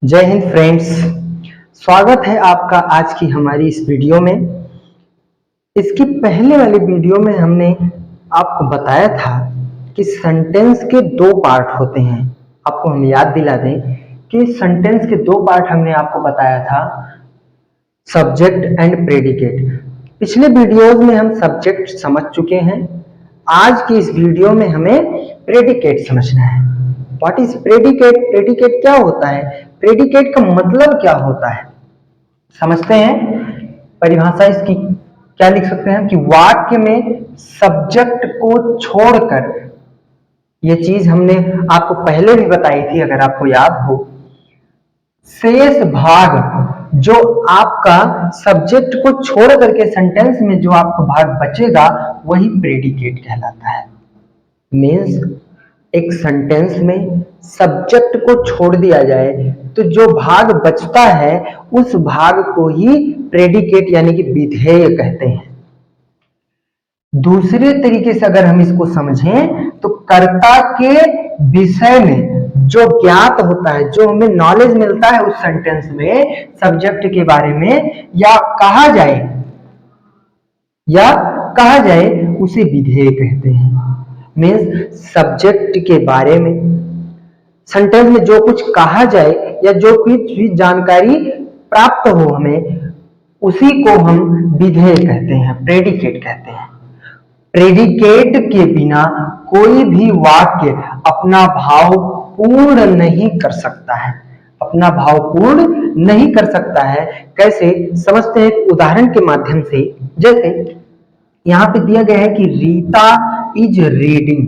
जय हिंद फ्रेंड्स। स्वागत है आपका आज की हमारी इस वीडियो में। इसकी पहले वाली वीडियो में हमने आपको बताया था कि सेंटेंस के दो पार्ट होते हैं। आपको हम याद दिला दें कि सेंटेंस के दो पार्ट हमने आपको बताया था, सब्जेक्ट एंड प्रेडिकेट। पिछले वीडियोज में हम सब्जेक्ट समझ चुके हैं। आज की इस वीडियो में हमें प्रेडिकेट समझना है। What is predicate? प्रेडिकेट क्या होता है? प्रेडिकेट का मतलब क्या होता है समझते हैं। परिभाषा इसकी क्या लिख सकते हैं कि वाक्य में सब्जेक्ट को छोड़कर, ये चीज हमने आपको पहले भी बताई थी अगर आपको याद हो, शेष भाग जो आपका सब्जेक्ट को छोड़ करके सेंटेंस में जो आपको भाग बचेगा वही प्रेडिकेट कहलाता है। मीन्स एक सेंटेंस में सब्जेक्ट को छोड़ दिया जाए तो जो भाग बचता है उस भाग को ही प्रेडिकेट यानी कि विधेय कहते हैं। दूसरे तरीके से अगर हम इसको समझें तो कर्ता के विषय में जो ज्ञात होता है, जो हमें नॉलेज मिलता है उस सेंटेंस में सब्जेक्ट के बारे में या कहा जाए उसे विधेय कहते हैं। मीन्स सब्जेक्ट के बारे में सेंटेंस में जो कुछ कहा जाए या जो कुछ भी जानकारी प्राप्त हो हमें, उसी को हम विधेय कहते हैं, प्रेडिकेट कहते हैं। प्रेडिकेट के बिना कोई भी वाक्य अपना भाव पूर्ण नहीं कर सकता है, अपना भाव पूर्ण नहीं कर सकता है। कैसे समझते हैं? उदाहरण के माध्यम से। जैसे यहाँ पे दिया गया है कि Rita is reading,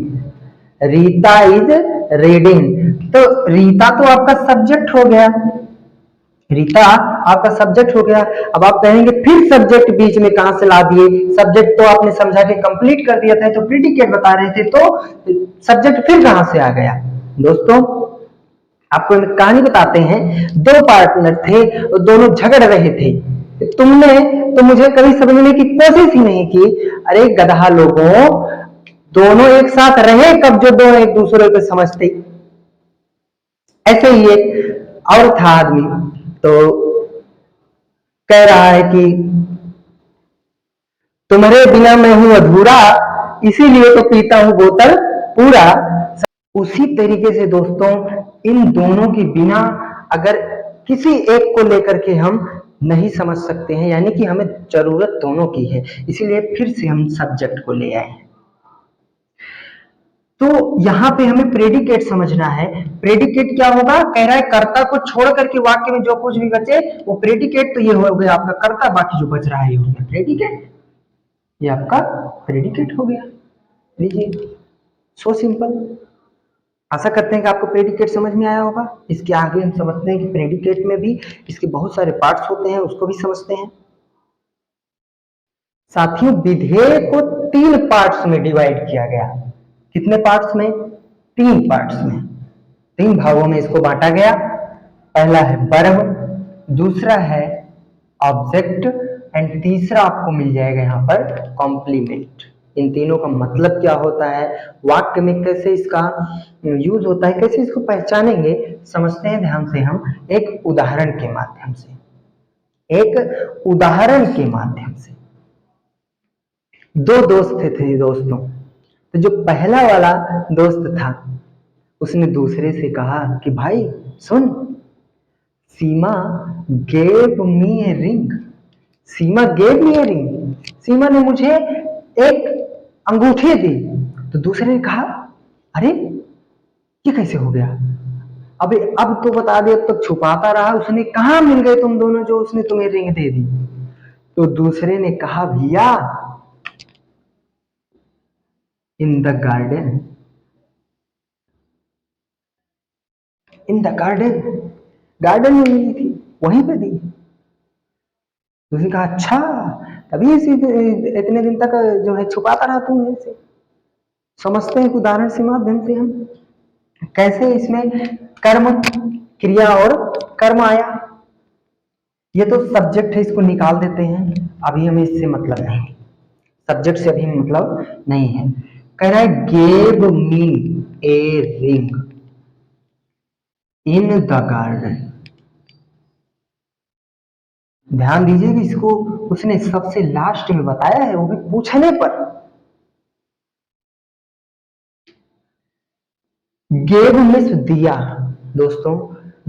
Rita is reading. तो रीता तो आपका सब्जेक्ट हो गया, रीता आपका सब्जेक्ट हो गया। अब आप कहेंगे फिर सब्जेक्ट बीच में कहां से ला दिए? सब्जेक्ट तो आपने समझा के कंप्लीट कर दिया था, तो प्रेडिकेट बता रहे थे, तो सब्जेक्ट फिर कहां से आ गया? दोस्तों आपको कहानी बताते हैं। दो पार्टनर थे, दोनों झगड़ रहे थे। तुमने तो मुझे कभी समझने की कोशिश ही नहीं की। अरे गधा लोगों, दोनों एक साथ रहे कब जो दोनों एक दूसरे को समझते? ऐसे ही एक और था आदमी, तो कह रहा है कि तुम्हारे बिना मैं हूं अधूरा, इसीलिए तो पीता हूं बोतल पूरा। उसी तरीके से दोस्तों इन दोनों के बिना अगर किसी एक को लेकर के हम नहीं समझ सकते हैं, यानी कि हमें जरूरत दोनों की है, इसीलिए फिर से हम सब्जेक्ट को ले आए हैं। तो यहां पे हमें प्रेडिकेट समझना है। प्रेडिकेट क्या होगा? कह रहा है कर्ता को छोड़ करके वाक्य में जो कुछ भी बचे वो प्रेडिकेट। तो ये हो गया आपका कर्ता, बाकी जो बच रहा है ये हो गया प्रेडिकेट। ये आपका प्रेडिकेट हो गया। लीजिए, सो सिंपल। आशा करते हैं कि आपको प्रेडिकेट समझ में आया होगा। इसके आगे हम समझते हैं कि प्रेडिकेट में भी इसके बहुत सारे पार्ट्स होते हैं, उसको भी समझते हैं। साथियों, विधेय को 3 पार्ट्स में डिवाइड किया गया। कितने पार्ट्स में? 3 पार्ट्स में, 3 भागों में इसको बांटा गया। पहला है वर्ब, दूसरा है ऑब्जेक्ट एंड तीसरा आपको मिल जाएगा यहाँ पर कॉम्प्लीमेंट। इन तीनों का मतलब क्या होता है, वाक्य में कैसे इसका यूज होता है, कैसे इसको पहचानेंगे, समझते हैं ध्यान से हम एक उदाहरण के माध्यम से। एक उदाहरण के माध्यम से दो दोस्त थे दोस्तों। तो जो पहला वाला दोस्त था उसने दूसरे से कहा कि भाई सुन, Seema gave me a ring, Seema gave me a ring, Seema ने मुझे एक अंगूठी दी। तो दूसरे ने कहा अरे ये कैसे हो गया? अबे अब तो बता दे, अब तक छुपाता रहा, उसने कहा मिल गए तुम दोनों जो उसने तुम्हें रिंग दे दी? तो दूसरे ने कहा भैया इन the garden, in the garden, garden में मिली थी, वहीं पे दी। उसने कहा अच्छा, तभी इतने दिन तक जो है छुपाता रहा तू मेरे से। समझते हैं उदाहरण से माध्यम से हम कैसे इसमें कर्म, क्रिया और कर्म आया। ये तो सब्जेक्ट है, इसको निकाल देते हैं, अभी हमें इससे मतलब नहीं, सब्जेक्ट से अभी मतलब नहीं है। कह रहा है gave me a ring in the garden, ध्यान दीजिए कि इसको उसने सबसे लास्ट में बताया है, वो भी पूछने पर। गेव मीन्स दिया। दोस्तों,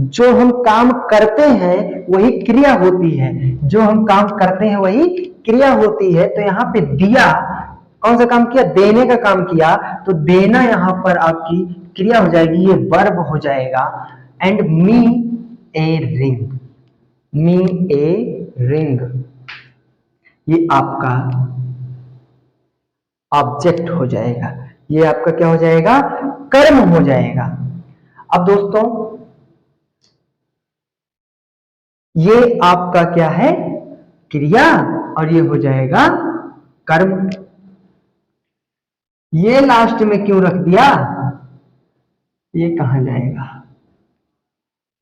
जो हम काम करते हैं वही क्रिया होती है, जो हम काम करते हैं वही क्रिया होती है। तो यहाँ पे दिया, कौन सा काम किया? देने का काम किया, तो देना यहाँ पर आपकी क्रिया हो जाएगी, ये वर्ब हो जाएगा। And me a ring, me a ring, ये आपका ऑब्जेक्ट हो जाएगा, ये आपका क्या हो जाएगा? कर्म हो जाएगा। अब दोस्तों, ये आपका क्या है? क्रिया, और ये हो जाएगा कर्म। ये लास्ट में क्यों रख दिया? ये कहां जाएगा?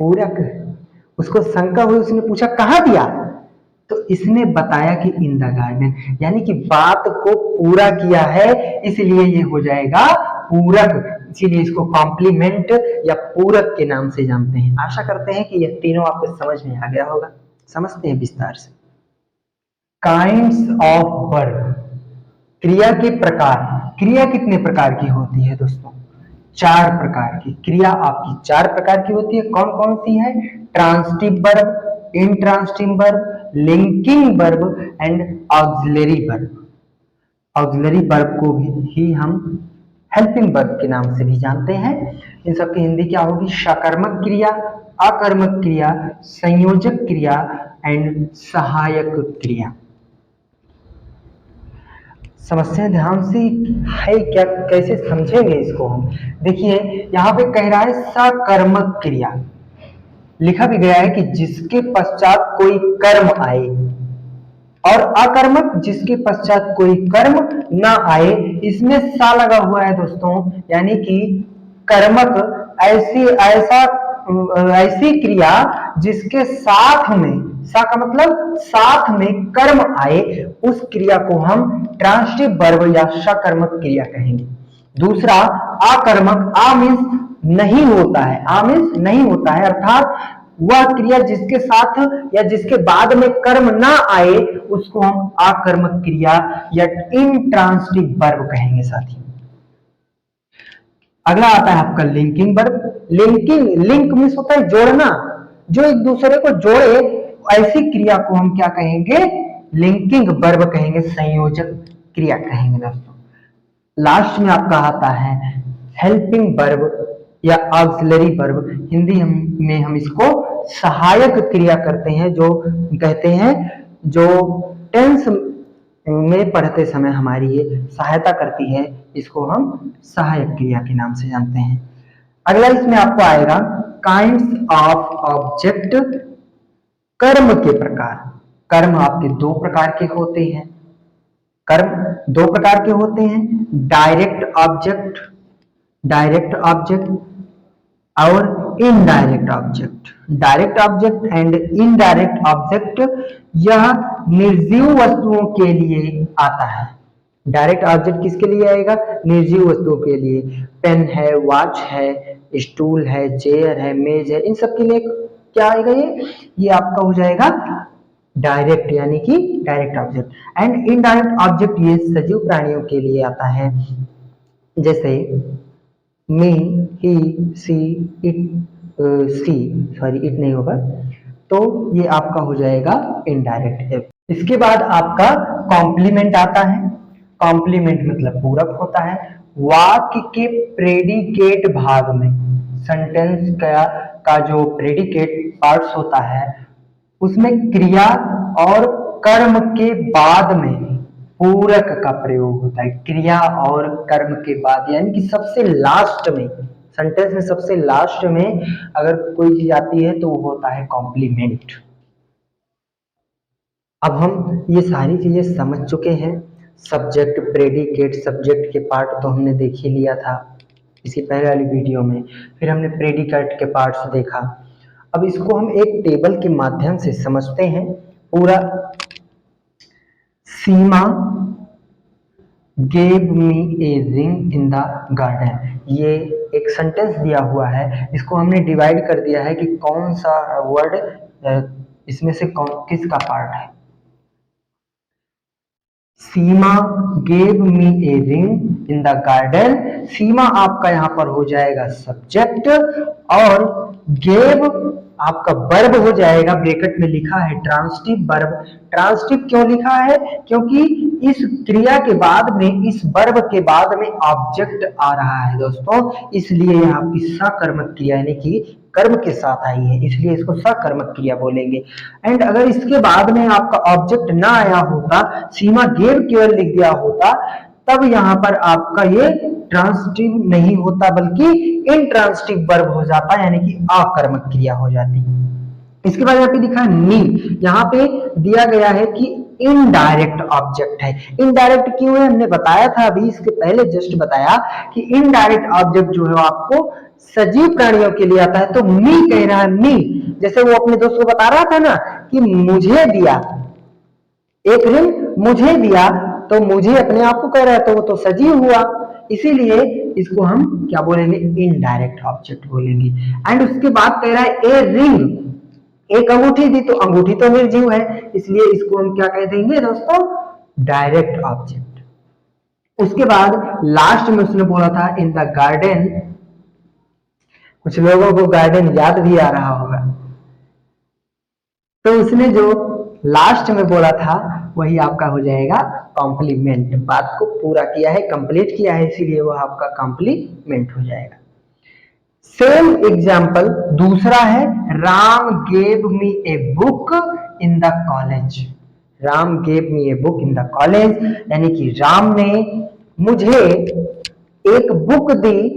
पूरक। उसको शंका हुई, उसने पूछा कहां दिया, तो इसने बताया कि इन द गार्डन, यानी कि बात को पूरा किया है, इसलिए ये हो जाएगा पूरक। इसीलिए इसको कॉम्प्लीमेंट या पूरक के नाम से जानते हैं। आशा करते हैं कि यह तीनों आपको समझ में आ गया होगा। समझते हैं विस्तार से। काइंड्स ऑफ वर्ब, क्रिया के प्रकार। क्रिया कितने प्रकार की होती है दोस्तों? 4 प्रकार की। क्रिया आपकी 4 प्रकार की होती है। कौन कौन सी है? Transitive verb, intransitive verb, linking verb and auxiliary verb. Auxiliary verb को भी हम हेल्पिंग वर्ब के नाम से भी जानते हैं। इन सब की हिंदी क्या होगी? सकर्मक क्रिया, अकर्मक क्रिया, संयोजक क्रिया एंड सहायक क्रिया। समस्या ध्यान से है क्या, कैसे समझेंगे इसको हम? देखिए, यहाँ पे कह रहा है सकर्मक क्रिया, लिखा भी गया है कि जिसके पश्चात कोई कर्म आए, और अकर्मक जिसके पश्चात कोई कर्म ना आए। इसमें सा लगा हुआ है दोस्तों, यानी कि कर्मक ऐसी क्रिया जिसके साथ में, सा का मतलब साथ में कर्म आए, उस क्रिया को हम ट्रांसिटिव वर्ब या सकर्मक क्रिया कहेंगे। दूसरा अकर्मक, आ मीन्स नहीं होता है, आ मीन्स नहीं होता है, अर्थात वह क्रिया जिसके साथ या जिसके बाद में कर्म ना आए, उसको हम अकर्मक क्रिया या इंट्रांसिटिव वर्ब कहेंगे साथी। अगला आता है आपका linking verb. Linking, link means होता है जोड़ना, जो एक दूसरे को जोड़े, ऐसी क्रिया को हम क्या कहेंगे? लिंकिंग वर्ब कहेंगे, संयोजक क्रिया कहेंगे दोस्तों। लास्ट में आपका आता है हेल्पिंग वर्ब या ऑक्सिलरी वर्ब। हिंदी में हम इसको सहायक क्रिया करते हैं, जो कहते हैं, जो टेंस में पढ़ते समय हमारी ये सहायता करती है, इसको हम सहायक क्रिया के नाम से जानते हैं। अगला इसमें आपको आएगा काइंड्स ऑफ ऑब्जेक्ट, कर्म के प्रकार। कर्म आपके 2 प्रकार के होते हैं। कर्म 2 प्रकार के होते हैं, डायरेक्ट ऑब्जेक्ट, डायरेक्ट ऑब्जेक्ट और indirect object. Direct object and indirect object, यह निर्जीव वस्तुओं के लिए आता है। डायरेक्ट ऑब्जेक्ट किसके लिए आएगा? निर्जीव वस्तुओं के लिए। पेन है, वॉच है, स्टूल है, चेयर है, मेज है, इन सब के लिए क्या आएगा? ये आपका हो जाएगा डायरेक्ट, यानी कि direct object. And indirect object ये सजीव प्राणियों के लिए आता है, जैसे मी, ही, सी, इट, सी, सॉरी इट नहीं होगा, तो ये आपका हो जाएगा इनडायरेक्ट। इसके बाद आपका कॉम्प्लीमेंट आता है। कॉम्प्लीमेंट मतलब पूरक होता है। वाक्य के प्रेडिकेट भाग में, सेंटेंस का जो प्रेडिकेट पार्ट्स होता है, उसमें क्रिया और कर्म के बाद में पूरक का प्रयोग होता है। क्रिया और कर्म के बाद, यानी कि सबसे लास्ट में, सेंटेंस में सबसे लास्ट में अगर कोई चीज आती है तो वो होता है कॉम्प्लीमेंट। अब हम ये सारी चीजें समझ चुके हैं। सब्जेक्ट, प्रेडिकेट, सब्जेक्ट के पार्ट तो हमने देख ही लिया था इसी पहले वाली वीडियो में। फिर हमने प्रेडिकेट के पार्ट्स देखा। अब इसको हम एक टेबल के माध्यम से समझते हैं पूरा। सीमा gave me a ring in the garden, ये एक सेंटेंस दिया हुआ है, इसको हमने डिवाइड कर दिया है कि कौन सा वर्ड इसमें से किसका पार्ट है? Seema gave me a ring in the garden. Seema आपका यहां पर हो जाएगा सब्जेक्ट और गेव आपका वर्ब हो जाएगा। ब्रैकेट में लिखा है ट्रांसिटिव वर्ब। ट्रांसिटिव क्यों लिखा है? क्योंकि इस क्रिया के बाद में, इस वर्ब के बाद में ऑब्जेक्ट आ रहा है दोस्तों, इसलिए यह आपकी सकर्मक क्रिया यानी कि कर्म के साथ आई है, इसलिए इसको सकर्मक क्रिया बोलेंगे। एंड अगर इसके बाद में आपका ऑब्जेक्ट ना आया होता, सीमा गेव केवल लिख दिया होता, तब यहां पर आपका ये ट्रांसिटिव नहीं होता बल्कि इंट्रांसिटिव वर्ब हो जाता, यानी कि अकर्मक क्रिया हो जाती। इसके बाद यहाँ पे लिखा है नी, यहाँ पे दिया गया है कि इनडायरेक्ट ऑब्जेक्ट है। इनडायरेक्ट क्यों है हमने बताया था अभी, इसके पहले जस्ट बताया कि इनडायरेक्ट ऑब्जेक्ट जो है आपको सजीव प्राणियों के लिए आता है। तो मी कह रहा है, मी, जैसे वो अपने दोस्त को बता रहा था ना कि मुझे दिया एक रिंग, मुझे दिया, तो मुझे अपने आप को कह रहा है, तो वो तो सजीव हुआ, इसीलिए इसको हम क्या बोलेंगे? इनडायरेक्ट ऑब्जेक्ट बोलेंगे। एंड उसके बाद कह रहा है ए रिंग, एक अंगूठी दी, तो अंगूठी तो निर्जीव है, इसलिए इसको हम क्या कह देंगे दोस्तों? Direct object. उसके बाद लास्ट में उसने बोला था इन द गार्डन। कुछ लोगों को गार्डन याद भी आ रहा होगा, तो उसने जो लास्ट में बोला था वही आपका हो जाएगा कॉम्प्लीमेंट। बात को पूरा किया है, कंप्लीट किया है, इसीलिए वो आपका कॉम्प्लीमेंट हो जाएगा। सेम एग्जाम्पल दूसरा है, Ram gave me a book in the college. Ram gave me a book in the college, यानी कि राम ने मुझे एक बुक दी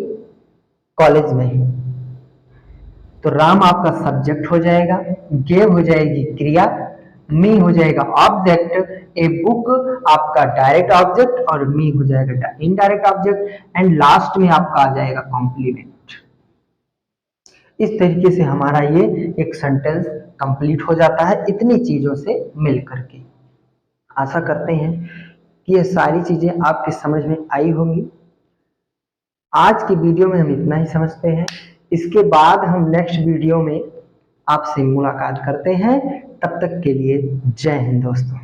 कॉलेज में। तो राम आपका सब्जेक्ट हो जाएगा, गेव हो जाएगी क्रिया, मी हो जाएगा ऑब्जेक्ट, ए बुक आपका डायरेक्ट ऑब्जेक्ट और मी हो जाएगा इनडायरेक्ट ऑब्जेक्ट। एंड लास्ट में आपका आ जाएगा कॉम्प्लीमेंट। इस तरीके से हमारा ये एक सेंटेंस कंप्लीट हो जाता है इतनी चीजों से मिल करके। आशा करते हैं कि ये सारी चीजें आपके समझ में आई होंगी। आज की वीडियो में हम इतना ही समझते हैं। इसके बाद हम नेक्स्ट वीडियो में आपसे मुलाकात करते हैं। तब तक के लिए जय हिंद दोस्तों।